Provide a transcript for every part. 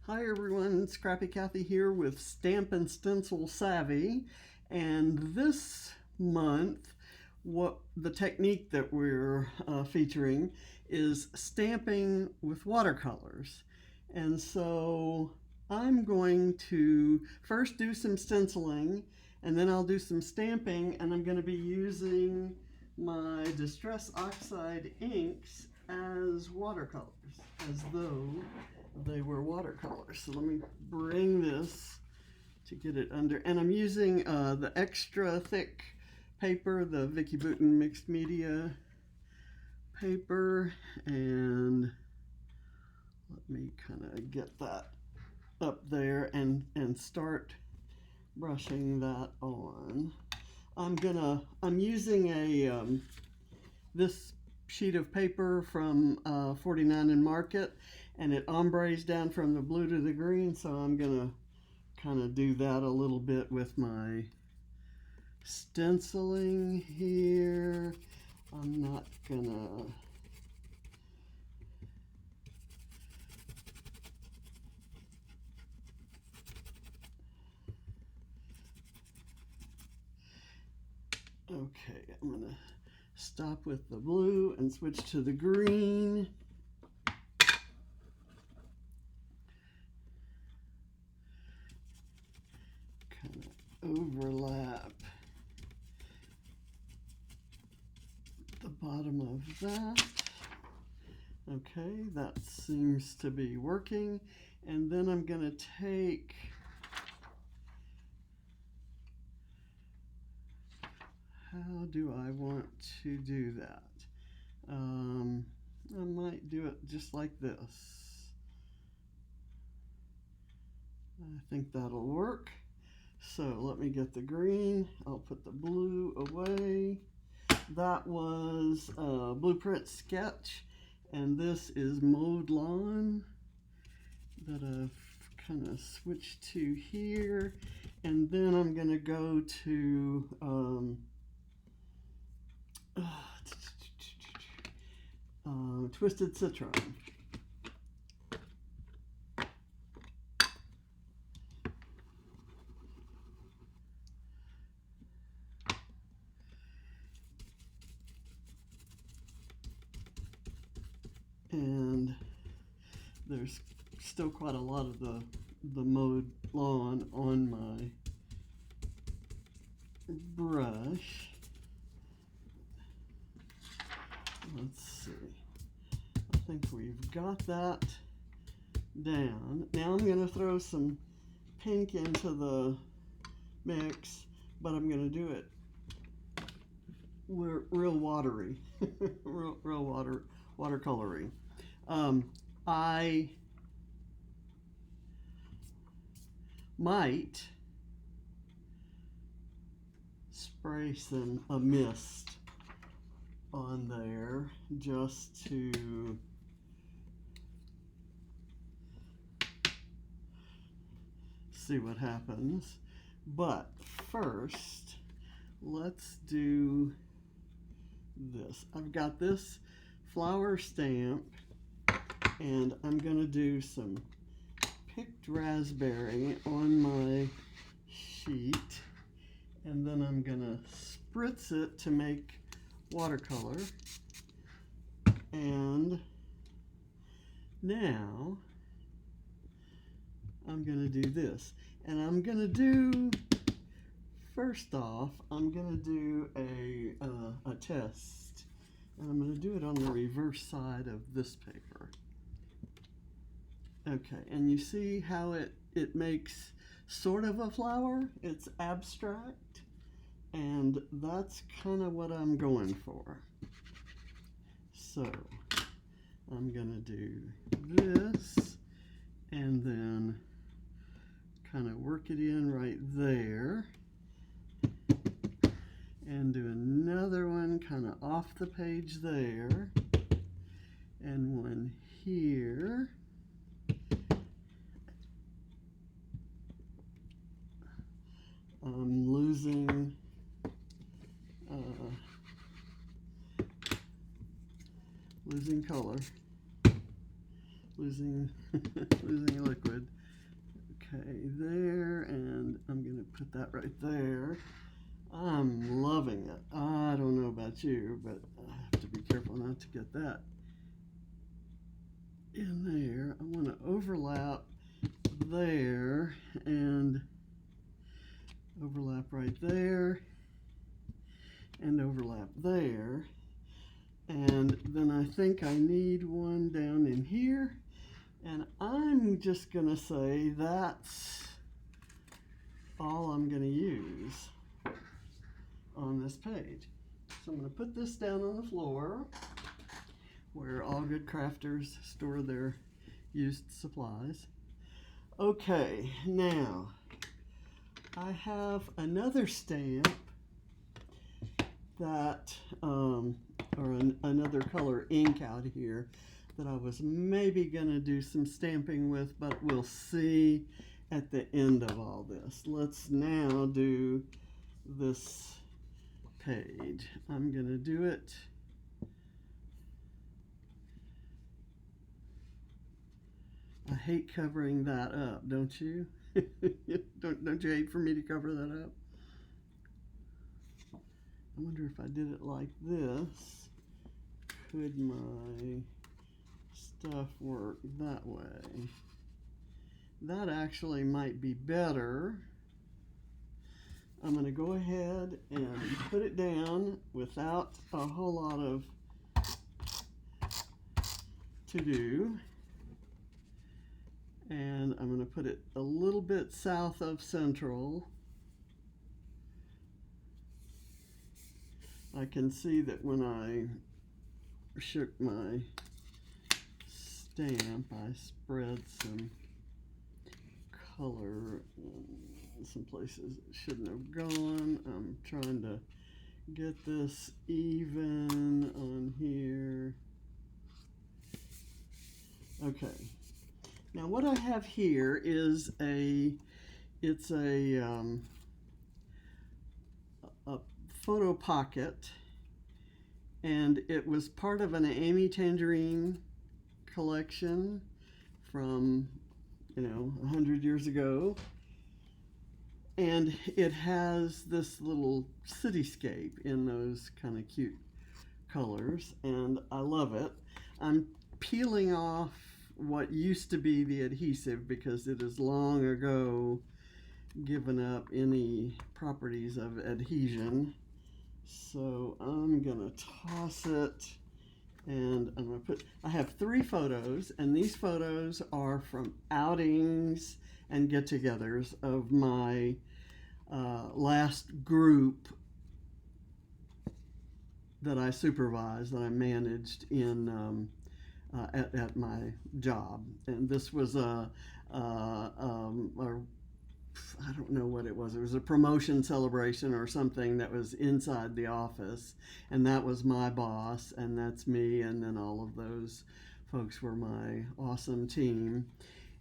Hi everyone, Scrappy Kathy here with Stamp and Stencil Savvy, and this month what the technique that we're featuring is stamping with watercolors. And so I'm going to first do some stenciling, and then I'll do some stamping, and I'm going to be using my Distress Oxide inks as watercolors, as though they were watercolors. So let me bring this to get it under, and I'm using the extra thick paper, the Vicki Boutin mixed media paper, and let me kind of get that up there and start brushing that on. I'm using a this sheet of paper from 49 and Market, and it ombres down from the blue to the green, so I'm gonna kind of do that a little bit with my stenciling here. I'm not gonna okay, I'm gonna stop with the blue and switch to the green. Kind of overlap the bottom of that. Okay, that seems to be working. And then I'm going to take how do I want to do that? I might do it just like this. I think that'll work. So let me get the green. I'll put the blue away. That was a Blueprint Sketch, and this is Mowed Lawn that I've kind of switched to here. And then I'm going to go to Twisted Citron. And there's still quite a lot of the mowed lawn on my brush. Let's see. I think we've got that down. Now I'm going to throw some pink into the mix, but I'm going to do it real watery, real watercoloring. I might spray a mist on there just to see what happens. But first, let's do this. I've got this flower stamp, and I'm going to do some picked raspberry on my sheet, and then I'm going to spritz it to make watercolor. And now I'm going to do this, and I'm going to do, first off, I'm going to do a test, and I'm going to do it on the reverse side of this paper. Okay, and you see how it makes sort of a flower? It's abstract, and that's kind of what I'm going for. So I'm going to do this, and then kind of work it in right there, and do another one kind of off the page there, and one here. I'm losing color, losing liquid. Okay, there, and I'm going to put that right there. I'm loving it. I don't know about you, but I have to be careful not to get that in there. I want to overlap there and overlap right there and overlap there. And then I think I need one down in here. And I'm just going to say that's all I'm going to use on this page. So I'm going to put this down on the floor where all good crafters store their used supplies. Okay, now I have another stamp that, another color ink out here that I was maybe going to do some stamping with, but we'll see at the end of all this. Let's now do this page. I'm going to do it I hate covering that up, don't you? don't you hate for me to cover that up? I wonder if I did it like this, could my stuff work that way? That actually might be better. I'm going to go ahead and put it down without a whole lot of to do. And I'm going to put it a little bit south of central. I can see that when I shook my stamp, I spread some color in some places it shouldn't have gone. I'm trying to get this even on here. Okay. Now what I have here is a photo pocket, and it was part of an Amy Tangerine collection from 100 years ago, and it has this little cityscape in those kind of cute colors, and I love it. I'm peeling off what used to be the adhesive because it has long ago given up any properties of adhesion. So I'm gonna toss it, and I'm gonna I have 3 photos, and these photos are from outings and get-togethers of my last group that I supervised, that I managed in at my job. And this was I don't know what it was. It was a promotion celebration or something that was inside the office, and that was my boss, and that's me, and then all of those folks were my awesome team.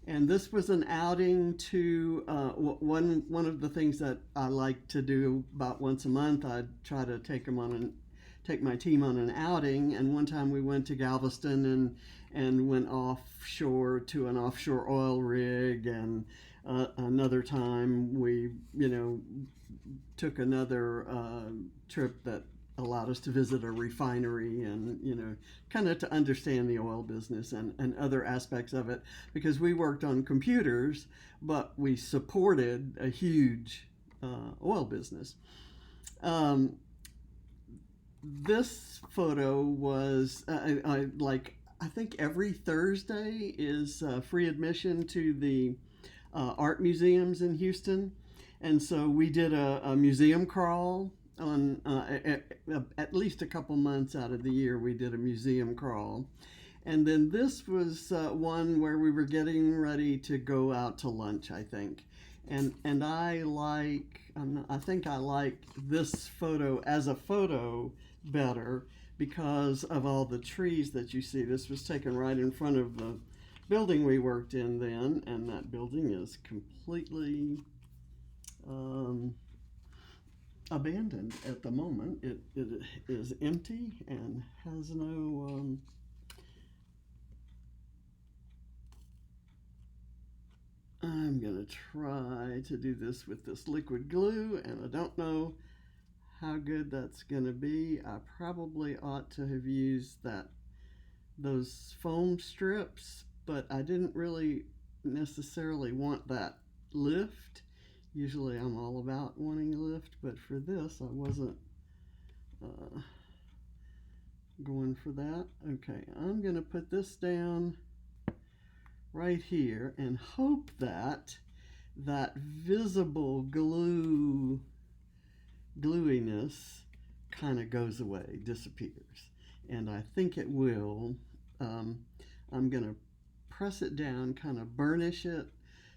And this was an outing to one of the things that I like to do about once a month. I'd try to take my team on an outing, and one time we went to Galveston and went offshore to an offshore oil rig, and another time we took another trip that allowed us to visit a refinery and kind of to understand the oil business and other aspects of it, because we worked on computers but we supported a huge oil business. This photo was I think every Thursday is free admission to the art museums in Houston, and so we did a museum crawl on at least a couple months out of the year. We did a museum crawl, and then this was one where we were getting ready to go out to lunch, I think, and I think I like this photo as a photo better because of all the trees that you see. This was taken right in front of the building we worked in then, and that building is completely abandoned at the moment. It is empty and has no I'm gonna try to do this with this liquid glue, and I don't know how good that's gonna be. I probably ought to have used those foam strips, but I didn't really necessarily want that lift. Usually I'm all about wanting a lift, but for this I wasn't going for that. Okay, I'm gonna put this down right here and hope that that visible gluiness kind of goes away, disappears. And I think it will. I'm going to press it down, kind of burnish it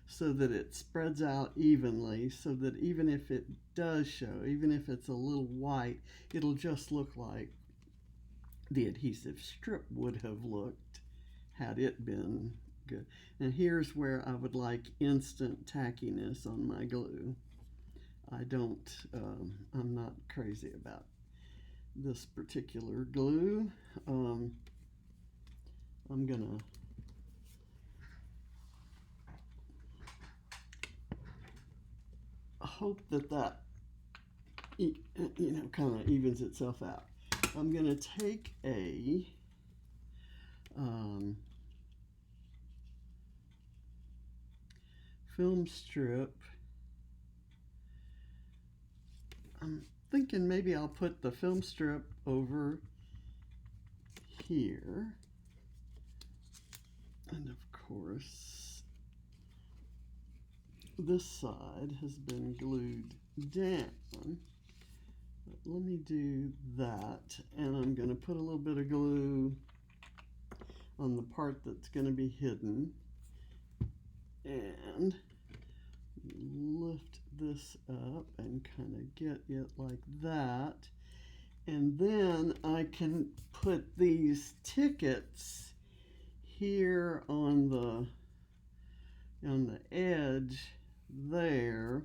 so that it spreads out evenly, so that even if it does show, even if it's a little white, it'll just look like the adhesive strip would have looked had it been good. And here's where I would like instant tackiness on my glue. I'm not crazy about this particular glue. I'm gonna hope that kind of evens itself out. I'm gonna take a film strip. I'm thinking maybe I'll put the film strip over here. And of course, this side has been glued down. But let me do that, and I'm going to put a little bit of glue on the part that's going to be hidden and lift this up and kind of get it like that. And then I can put these tickets here on the edge there,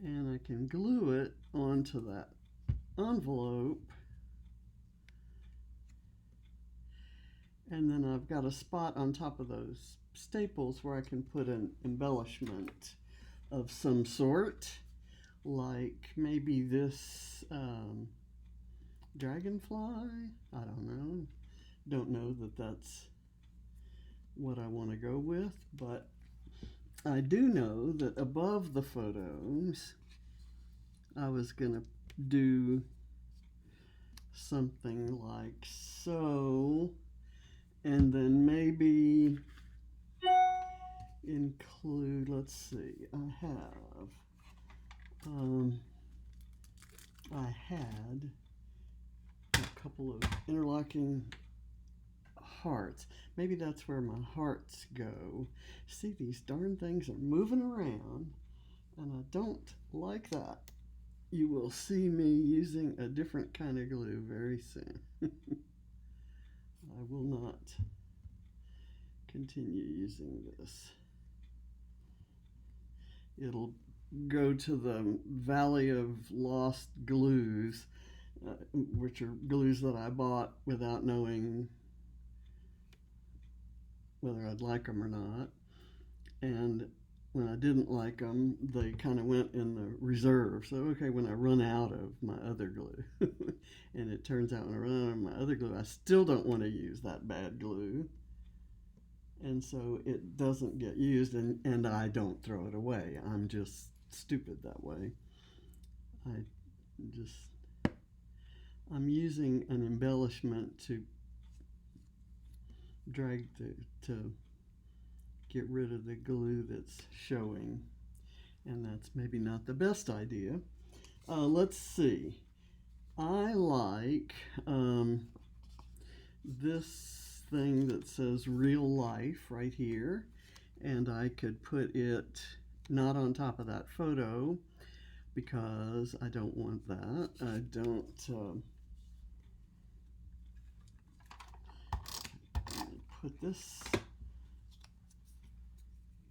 and I can glue it onto that envelope. And then I've got a spot on top of those staples where I can put an embellishment of some sort, like maybe this dragonfly. I don't know that that's what I want to go with, but I do know that above the photos I was gonna do something like so, and then maybe include, let's see, I had a couple of interlocking hearts. Maybe that's where my hearts go. See, these darn things are moving around, and I don't like that. You will see me using a different kind of glue very soon. I will not continue using this. It'll go to the Valley of Lost Glues, which are glues that I bought without knowing whether I'd like them or not. And when I didn't like them, they kind of went in the reserve. So, okay, when I run out of my other glue, and it turns out when I run out of my other glue, I still don't want to use that bad glue. And so it doesn't get used, and I don't throw it away. I'm just stupid that way. I'm using an embellishment to drag to get rid of the glue that's showing, and that's maybe not the best idea. Let's see. I like this thing that says real life right here, and I could put it not on top of that photo because I don't want that. I don't put this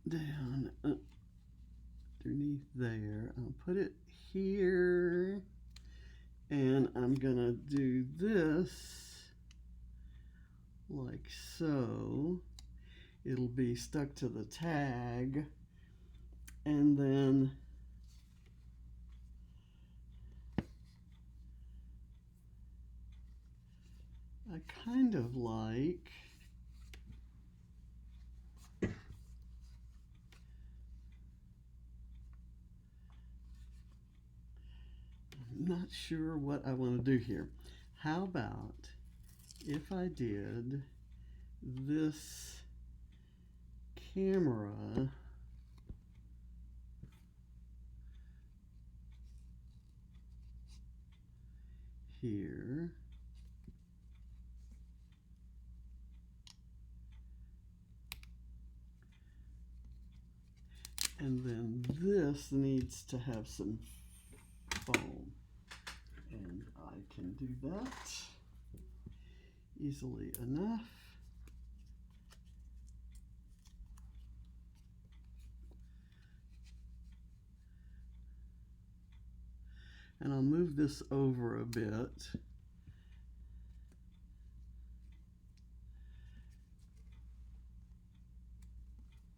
down underneath there. I'll put it here, and I'm gonna do this like so, it'll be stuck to the tag, and then I kind of like not sure what I want to do here. How about if I did this camera here, and then this needs to have some foam, and I can do that easily enough. And I'll move this over a bit.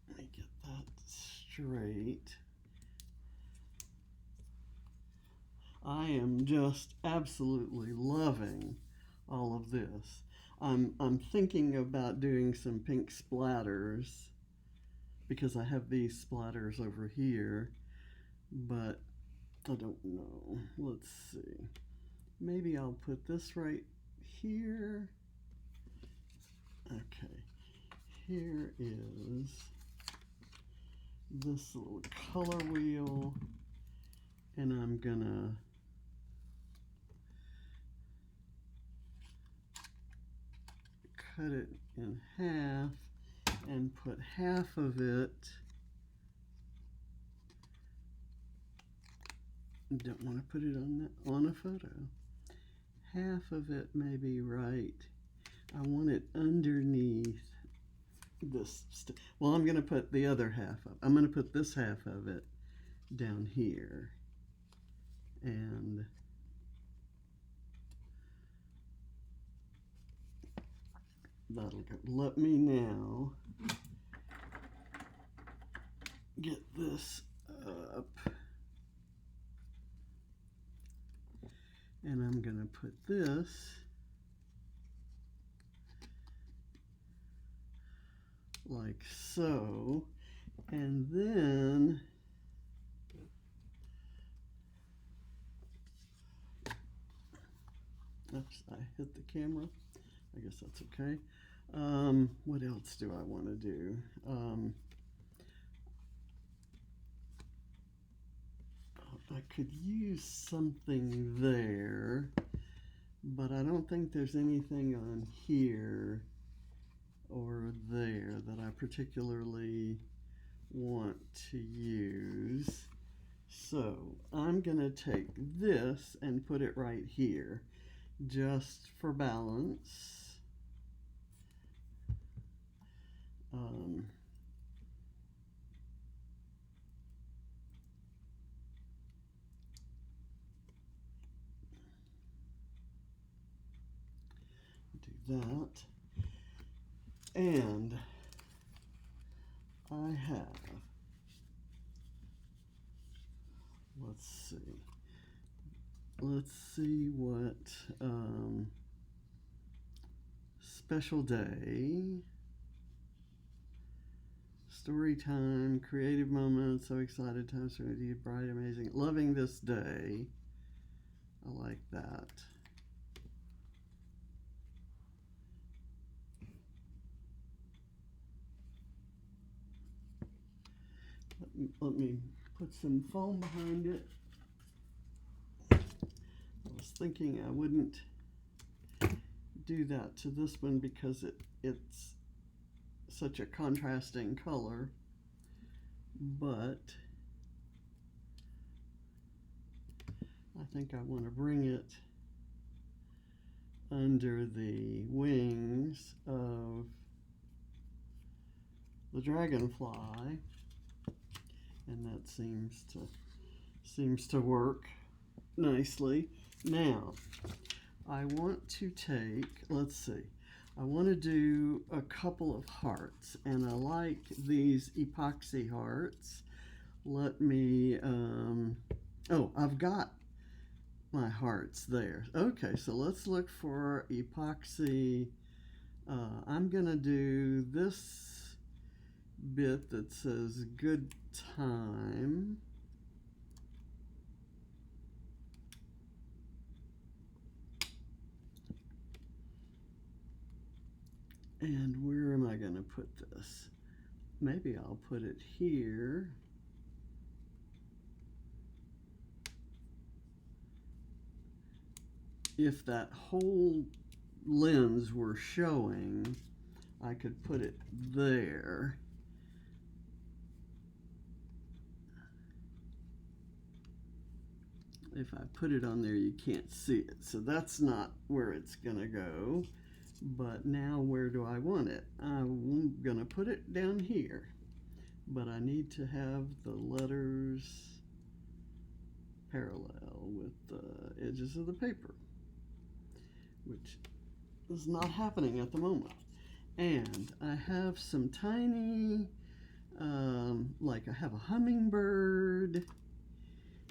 Let me get that straight. I am just absolutely loving all of this. I'm thinking about doing some pink splatters because I have these splatters over here, but I don't know. Let's see. Maybe I'll put this right here. Okay. Here is this little color wheel, and I'm gonna cut it in half and put half of it, don't want to put it on a photo, half of it maybe right, I want it underneath this, well, I'm going to put the other half up, I'm going to put this half of it down here, and that'll go. Let me now get this up, and I'm going to put this like so, and then oops, I hit the camera. I guess that's okay. What else do I want to do? I could use something there, but I don't think there's anything on here or there that I particularly want to use. So I'm going to take this and put it right here, just for balance. Do that. And I have, let's see what special day, story time, creative moments, so excited, time serenity, bright, amazing, loving this day. I like that. Let me put some foam behind it. I was thinking I wouldn't do that to this one because it's such a contrasting color, but I think I want to bring it under the wings of the dragonfly, and that seems to work nicely. Now I want to take, let's see, I want to do a couple of hearts, and I like these epoxy hearts. Let me, oh, I've got my hearts there. Okay, so let's look for epoxy. I'm going to do this bit that says good time. And where am I going to put this? Maybe I'll put it here. If that whole lens were showing, I could put it there. If I put it on there, you can't see it. So that's not where it's going to go. But now where do I want it? I'm going to put it down here. But I need to have the letters parallel with the edges of the paper, which is not happening at the moment. And I have some tiny, like I have a hummingbird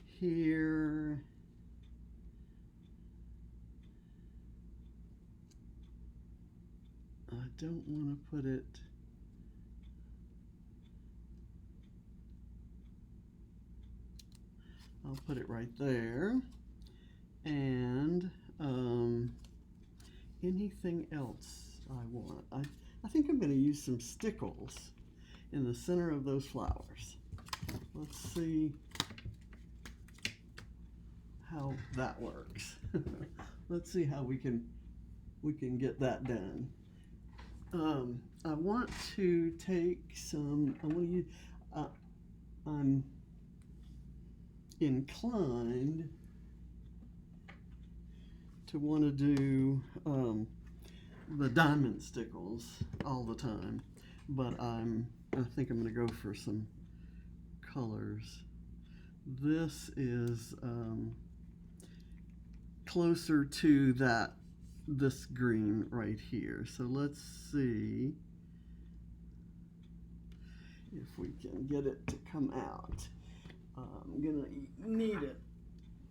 here. I don't want to put it I'll put it right there. And anything else I want? I think I'm going to use some stickles in the center of those flowers. Let's see how that works. Let's see how we can get that done. I want to take some. I want to use. I'm inclined to want to do the diamond stickles all the time, but I think I'm going to go for some colors. This is closer to this green right here. So let's see if we can get it to come out. I'm gonna need it.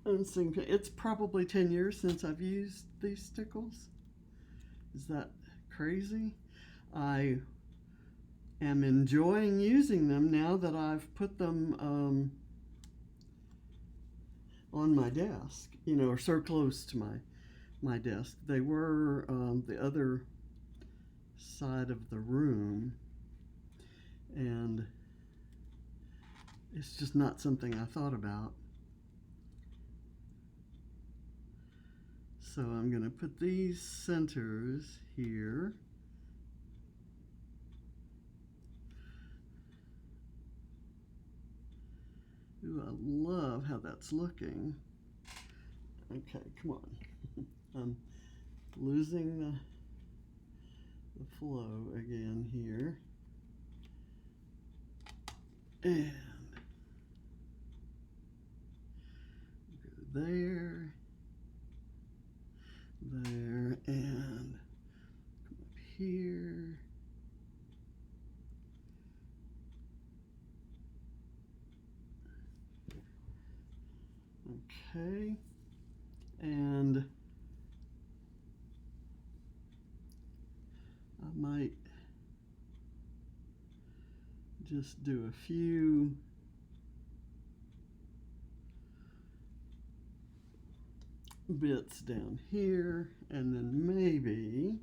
It's probably 10 years since I've used these stickles. Is that crazy? I am enjoying using them now that I've put them on my desk, you know, or so close to my desk. They were the other side of the room, and it's just not something I thought about. So I'm going to put these centers here. Ooh, I love how that's looking. Okay, come on. I'm losing the flow again here. And go there, and come up here. Okay, and I might just do a few bits down here, and then maybe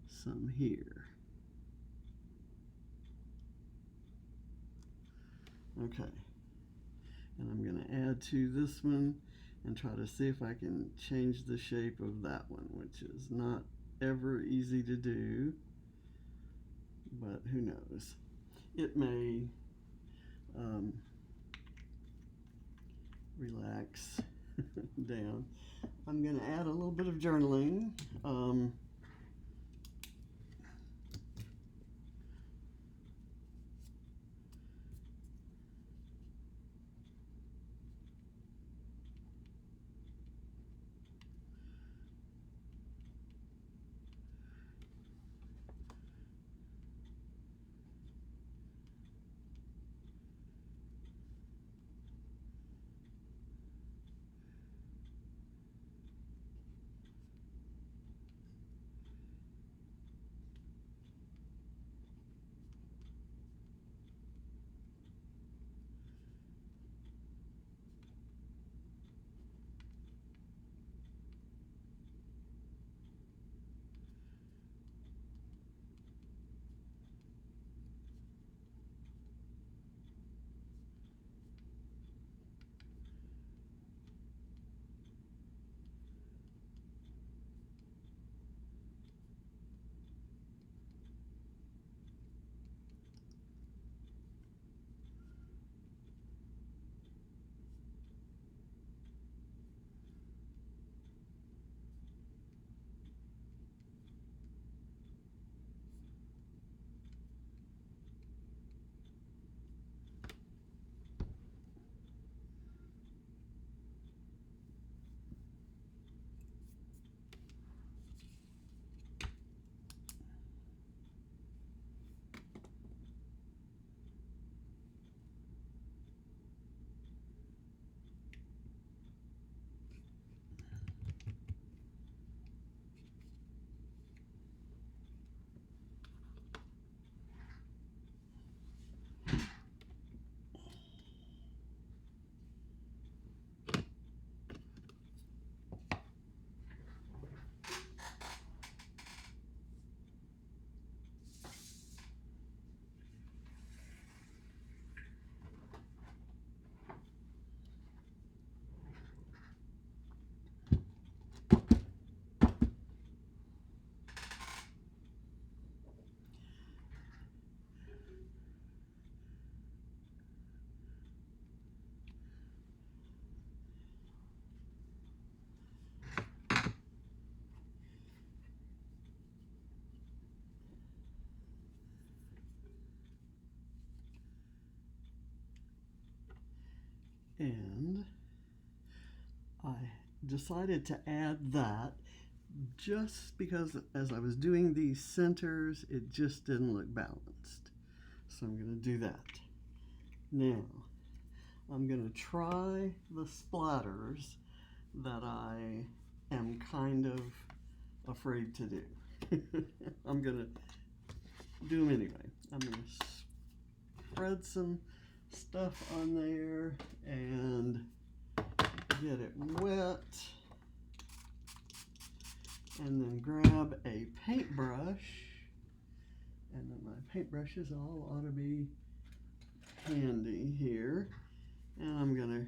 some here. Okay, and I'm going to add to this one and try to see if I can change the shape of that one, which is not ever easy to do, but who knows. It may relax down. I'm going to add a little bit of journaling. And I decided to add that just because as I was doing these centers, it just didn't look balanced. So I'm going to do that. Now, I'm going to try the splatters that I am kind of afraid to do. I'm going to do them anyway. I'm going to spread some stuff on there and get it wet. And then grab a paintbrush. And then my paintbrushes all ought to be handy here. And I'm going to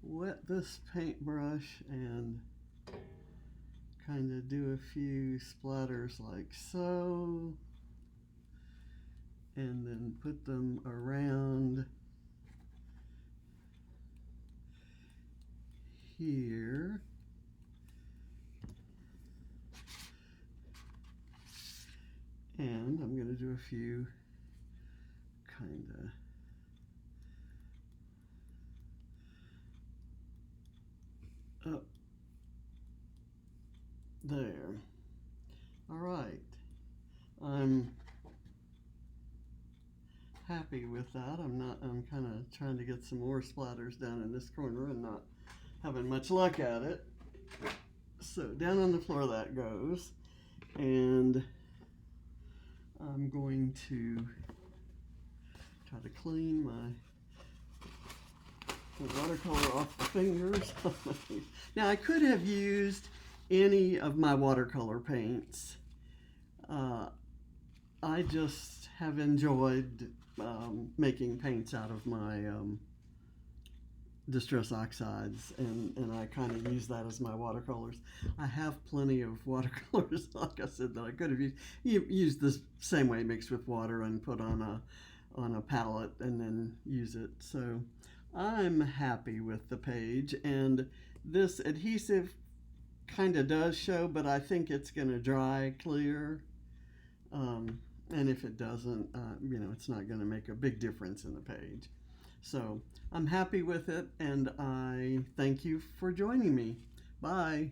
wet this paintbrush and kind of do a few splatters like so. And then put them around here. And I'm going to do a few kind of up there. All right. I'm happy with that. I'm kind of trying to get some more splatters down in this corner and not having much luck at it. So down on the floor that goes. And I'm going to try to clean my watercolor off the fingers. Now I could have used any of my watercolor paints. I just have enjoyed making paints out of my distress oxides, and I kind of use that as my watercolors. I have plenty of watercolors, like I said, that I could have used the same way, mixed with water and put on a palette and then use it. So I'm happy with the page, and this adhesive kind of does show, but I think it's going to dry clear. And if it doesn't, you know, it's not going to make a big difference in the page. So I'm happy with it, and I thank you for joining me. Bye.